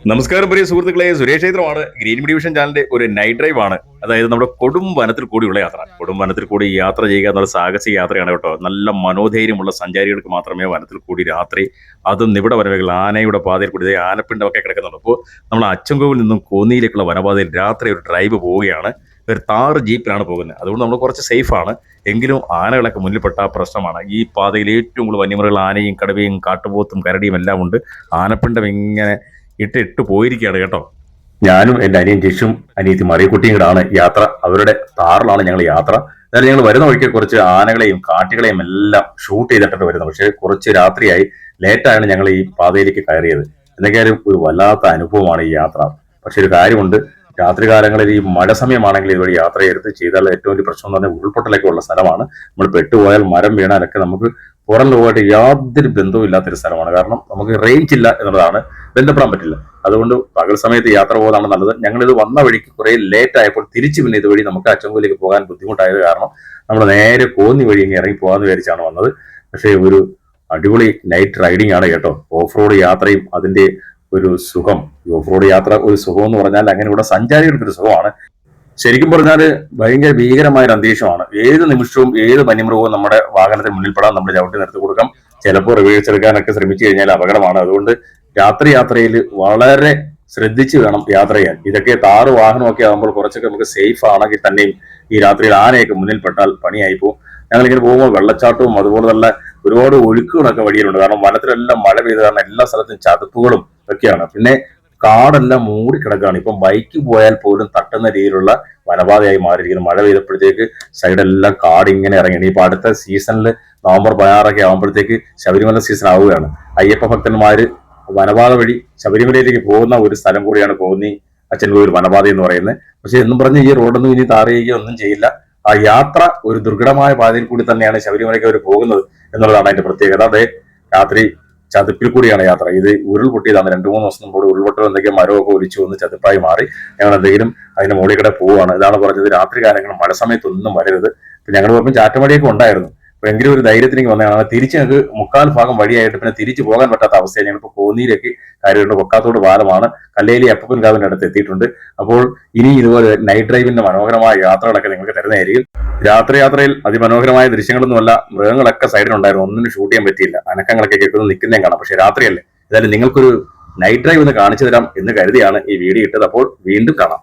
നമസ്കാരം പ്രിയ സുഹൃത്തുക്കളെ, സുരേഷ് ക്ഷേത്രമാണ്. ഗ്രീൻ ഡിവിഷൻ ചാനലിന്റെ ഒരു നൈറ്റ് ഡ്രൈവ് ആണ്. അതായത് നമ്മുടെ കൊടും വനത്തിൽ കൂടിയുള്ള യാത്ര. കൊടും വനത്തിൽ കൂടി യാത്ര ചെയ്യുക എന്നുള്ള സാഹസിക യാത്രയാണ് കേട്ടോ. നല്ല മനോധൈര്യമുള്ള സഞ്ചാരികൾക്ക് മാത്രമേ വനത്തിൽ കൂടി രാത്രി, അതും ഇവിടെ വരവേകൾ ആനയുടെ പാതയിൽ കൂടി ആനപ്പിണ്ടമൊക്കെ കിടക്കുന്നുണ്ട്. അപ്പോൾ നമ്മൾ അച്ചൻകോവിൽ നിന്നും കോന്നിയിലേക്കുള്ള വനപാതയിൽ രാത്രി ഒരു ഡ്രൈവ് പോവുകയാണ്. ഒരു താറ് ജീപ്പിലാണ് പോകുന്നത്. അതുകൊണ്ട് നമ്മൾ കുറച്ച് സേഫാണ്. എങ്കിലും ആനകളൊക്കെ മുന്നിൽപ്പെട്ട പ്രശ്നമാണ്. ഈ പാതയിൽ ഏറ്റവും കൂടുതൽ വന്യമൃഗങ്ങൾ ആനയും കടുവയും കാട്ടുപോത്തും കരടിയും എല്ലാം ഉണ്ട്. ആനപ്പിണ്ടം ഇങ്ങനെ ഇട്ട് പോയിരിക്കുകയാണ് കേട്ടോ. ഞാനും എൻ്റെ അനിയൻ ജിഷും അനിയത്തി മറിയക്കുട്ടിയും കൂടാണ് യാത്ര. അവരുടെ താറിലാണ് ഞങ്ങൾ യാത്ര. എന്നാലും ഞങ്ങൾ വരുന്ന വഴിക്ക് കുറച്ച് ആനകളെയും കാട്ടികളെയും എല്ലാം ഷൂട്ട് ചെയ്തിട്ടാണ് വരുന്നത്. പക്ഷേ കുറച്ച് രാത്രിയായി, ലേറ്റായാണ് ഞങ്ങൾ ഈ പാതയിലേക്ക് കയറിയത്. എന്തൊക്കെയായാലും ഒരു വല്ലാത്ത അനുഭവമാണ് ഈ യാത്ര. പക്ഷെ ഒരു കാര്യമുണ്ട്, രാത്രികാലങ്ങളിൽ ഈ മഴ സമയമാണെങ്കിൽ ഇതുവഴി യാത്ര ചെയ്താൽ ഏറ്റവും വലിയ പ്രശ്നം എന്ന് പറഞ്ഞാൽ ഉരുൾപൊട്ടലൊക്കെ ഉള്ള സ്ഥലമാണ്. നമ്മൾ പെട്ടുപോയാൽ, മരം വീണാലൊക്കെ നമുക്ക് പുറം ലോകമായിട്ട് യാതൊരു ബന്ധവും ഇല്ലാത്തൊരു സ്ഥലമാണ്. കാരണം നമുക്ക് റേഞ്ച് ഇല്ല എന്നുള്ളതാണ്, ബന്ധപ്പെടാൻ പറ്റില്ല. അതുകൊണ്ട് പകൽ സമയത്ത് യാത്ര പോകുന്നതാണ് നല്ലത്. ഞങ്ങളിത് വന്ന വഴിക്ക് കുറെ ലേറ്റ് ആയപ്പോൾ തിരിച്ചു പിന്നെ ഇതുവഴി നമുക്ക് അച്ചൻകോലിലേക്ക് പോകാൻ ബുദ്ധിമുട്ടായത് കാരണം നമ്മൾ നേരെ കോന്നി വഴി ഇങ്ങനെ ഇറങ്ങി പോകാമെന്ന് വിചാരിച്ചാണ് വന്നത്. പക്ഷേ ഒരു അടിപൊളി നൈറ്റ് റൈഡിംഗ് ആണ് കേട്ടോ. ഓഫ് റോഡ് യാത്രയും അതിന്റെ ഒരു സുഖം. ഓഫ് റോഡ് യാത്ര ഒരു സുഖം എന്ന് പറഞ്ഞാൽ അങ്ങനെ ഇവിടെ സഞ്ചാരികൾക്കൊരു സുഖമാണ്. ശരിക്കും പറഞ്ഞാൽ ഭയങ്കര ഭീകരമായ ഒരു അന്തരീക്ഷമാണ്. ഏത് നിമിഷവും ഏത് വന്യമൃഗവും നമ്മുടെ വാഹനത്തിന് മുന്നിൽപ്പെടാൻ നമ്മൾ ചവിട്ടി നിർത്തി കൊടുക്കാം. ചിലപ്പോൾ റിവേഴ്സ് എടുക്കാനൊക്കെ ശ്രമിച്ചു കഴിഞ്ഞാൽ അപകടമാണ്. അതുകൊണ്ട് യാത്രയിൽ വളരെ ശ്രദ്ധിച്ച് വേണം യാത്ര ചെയ്യാൻ. ഇതൊക്കെ താറ് വാഹനമൊക്കെ ആകുമ്പോൾ കുറച്ചൊക്കെ നമുക്ക് സേഫ് ആണെങ്കിൽ തന്നെയും ഈ രാത്രിയിൽ ആനയൊക്കെ മുന്നിൽപ്പെട്ടാൽ പണിയായി പോകും. ഞങ്ങളിങ്ങനെ പോകുമ്പോൾ വെള്ളച്ചാട്ടവും അതുപോലെ തന്നെ ഒരുപാട് ഒഴുക്കുകളൊക്കെ വഴിയിലുണ്ട്. കാരണം വനത്തിലെല്ലാം മഴ പെയ്ത് കാരണം എല്ലാ സ്ഥലത്തും ചതുപ്പുകളും ഒക്കെയാണ്. പിന്നെ കാടെല്ലാം മൂടിക്കിടക്കുകയാണ്. ഇപ്പം ബൈക്ക് പോയാൽ പോലും തട്ടുന്ന രീതിയിലുള്ള വനപാതയായി മാറിയിരിക്കുന്നു. മഴ പെയ്തപ്പോഴത്തേക്ക് സൈഡെല്ലാം കാട് ഇങ്ങനെ ഇറങ്ങി. ഇപ്പൊ അടുത്ത സീസണിൽ നവംബർ 16 ആകുമ്പോഴത്തേക്ക് ശബരിമല സീസൺ ആവുകയാണ്. അയ്യപ്പ ഭക്തന്മാര് വനപാത വഴി ശബരിമലയിലേക്ക് പോകുന്ന ഒരു സ്ഥലം കൂടിയാണ് കോന്നി അച്ചൻകോവിൽ വനപാത എന്ന് പറയുന്നത്. പക്ഷെ എന്നും പറഞ്ഞ് ഈ റോഡൊന്നും ഇനി താറുകയോ ഒന്നും ചെയ്യില്ല. ആ യാത്ര ഒരു ദുർഘടമായ പാതയിൽ കൂടി തന്നെയാണ് ശബരിമലയ്ക്ക് അവർ പോകുന്നത് എന്നുള്ളതാണ് അതിന്റെ പ്രത്യേകത. അതെ, രാത്രി ചതുപ്പിൽ കൂടിയാണ് യാത്ര. ഇത് ഉരുൾപൊട്ടിയതാണ്. 2-3 ദിവസം മുമ്പ് ഉരുൾപൊട്ടൽ എന്തൊക്കെയോ മരമൊക്കെ ഒലിച്ചു വന്ന് ചതുപ്പായി മാറി. ഞങ്ങൾ എന്തെങ്കിലും അതിന്റെ മുകളിൽ കൂടെ പോവുകയാണ്. ഇതാണ് പറഞ്ഞത്, രാത്രി കാലങ്ങൾ മഴ സമയത്തൊന്നും വരരുത്. പിന്നെ ഞങ്ങൾ പോയപ്പോൾ ചാറ്റമടിയൊക്കെ ഉണ്ടായിരുന്നു. എങ്കിലും ഒരു ധൈര്യത്തിലേക്ക് വന്നതാണ്. തിരിച്ച് ഞങ്ങൾക്ക് 3/4 ഭാഗം വഴിയായിട്ട് പിന്നെ തിരിച്ചു പോകാൻ പറ്റാത്ത അവസ്ഥയാണ്. ഞങ്ങളിപ്പോൾ കോന്നിയിലേക്ക് കാര്യമുണ്ട്. കൊക്കാത്തോട് പാലമാണ്. കല്ലേലി അപ്പൻകാവിന്റെ അടുത്ത് എത്തിയിട്ടുണ്ട്. അപ്പോൾ ഇനി ഇതുപോലെ നൈറ്റ് ഡ്രൈവിന്റെ മനോഹരമായ യാത്രകളൊക്കെ നിങ്ങൾക്ക് തരുന്നതായിരിക്കും. യാത്രയിൽ അതിമനോഹരമായ ദൃശ്യങ്ങളൊന്നുമല്ല. മൃഗങ്ങളൊക്കെ സൈഡിലുണ്ടായിരുന്നു. ഒന്നിനും ഷൂട്ട് ചെയ്യാൻ പറ്റിയില്ല. അനക്കങ്ങളൊക്കെ കേൾക്കുന്നു, നിൽക്കുന്നതും കാണാം. പക്ഷെ രാത്രിയല്ലേ. ഏതായാലും നിങ്ങൾക്കൊരു നൈറ്റ് ഡ്രൈവ് ഒന്ന് കാണിച്ചു തരാം എന്ന് കരുതിയാണ് ഈ വീഡിയോ ഇട്ടത്. അപ്പോൾ വീണ്ടും കാണാം.